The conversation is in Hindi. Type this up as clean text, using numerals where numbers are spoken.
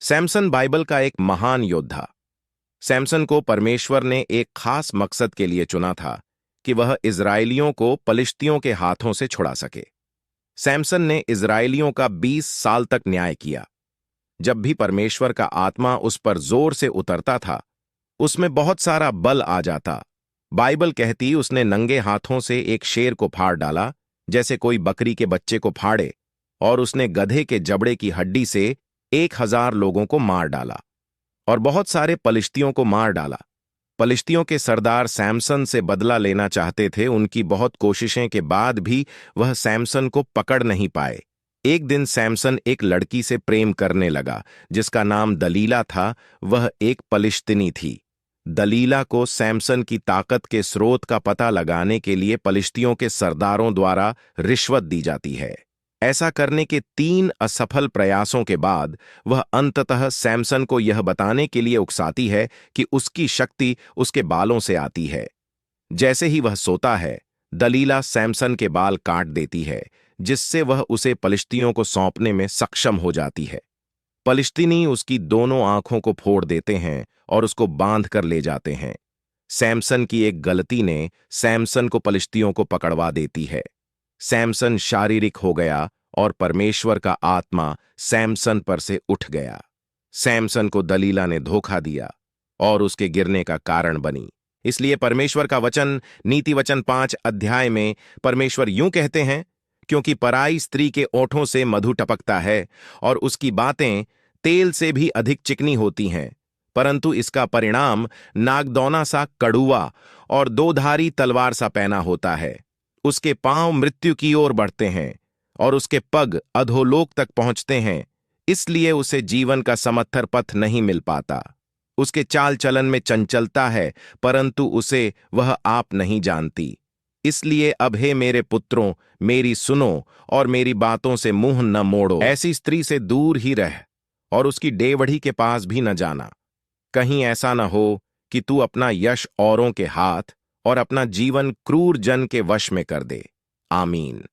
सैमसन बाइबल का एक महान योद्धा। सैमसन को परमेश्वर ने एक खास मकसद के लिए चुना था कि वह इजरायलियों को पलिश्तियों के हाथों से छुड़ा सके। सैमसन ने इजरायलियों का 20 साल तक न्याय किया। जब भी परमेश्वर का आत्मा उस पर जोर से उतरता था, उसमें बहुत सारा बल आ जाता। बाइबल कहती उसने नंगे हाथों से एक शेर को फाड़ डाला, जैसे कोई बकरी के बच्चे को फाड़े, और उसने गधे के जबड़े की हड्डी से 1000 लोगों को मार डाला और बहुत सारे पलिश्तियों को मार डाला। पलिश्तियों के सरदार सैमसन से बदला लेना चाहते थे। उनकी बहुत कोशिशें के बाद भी वह सैमसन को पकड़ नहीं पाए। एक दिन सैमसन एक लड़की से प्रेम करने लगा जिसका नाम दलीला था। वह एक पलिश्तिनी थी। दलीला को सैमसन की ताकत के स्रोत का पता लगाने के लिए पलिश्तियों के सरदारों द्वारा रिश्वत दी जाती है। ऐसा करने के 3 असफल प्रयासों के बाद वह अंततः सैमसन को यह बताने के लिए उकसाती है कि उसकी शक्ति उसके बालों से आती है। जैसे ही वह सोता है, दलीला सैमसन के बाल काट देती है, जिससे वह उसे पलिश्तियों को सौंपने में सक्षम हो जाती है। पलिश्तिनी उसकी दोनों आंखों को फोड़ देते हैं और उसको बांध कर ले जाते हैं। सैमसन की एक गलती ने सैमसन को पलिश्तियों को पकड़वा देती है। सैमसन शारीरिक हो गया और परमेश्वर का आत्मा सैमसन पर से उठ गया। सैमसन को दलीला ने धोखा दिया और उसके गिरने का कारण बनी। इसलिए परमेश्वर का वचन नीति वचन 5 अध्याय में परमेश्वर यूं कहते हैं, क्योंकि पराई स्त्री के ओठों से मधु टपकता है और उसकी बातें तेल से भी अधिक चिकनी होती हैं, परंतु इसका परिणाम नागदौना सा कड़ुआ और दोधारी तलवार सा पैना होता है। उसके पांव मृत्यु की ओर बढ़ते हैं और उसके पग अधोलोक तक पहुंचते हैं। इसलिए उसे जीवन का समत्थर पथ नहीं मिल पाता। उसके चाल चलन में चंचलता है, परंतु उसे वह आप नहीं जानती। इसलिए अब हे मेरे पुत्रों, मेरी सुनो और मेरी बातों से मुंह न मोड़ो। ऐसी स्त्री से दूर ही रह और उसकी डेवढ़ी के पास भी न जाना। कहीं ऐसा न हो कि तू अपना यश औरों के हाथ और अपना जीवन क्रूर जन के वश में कर दे। आमीन।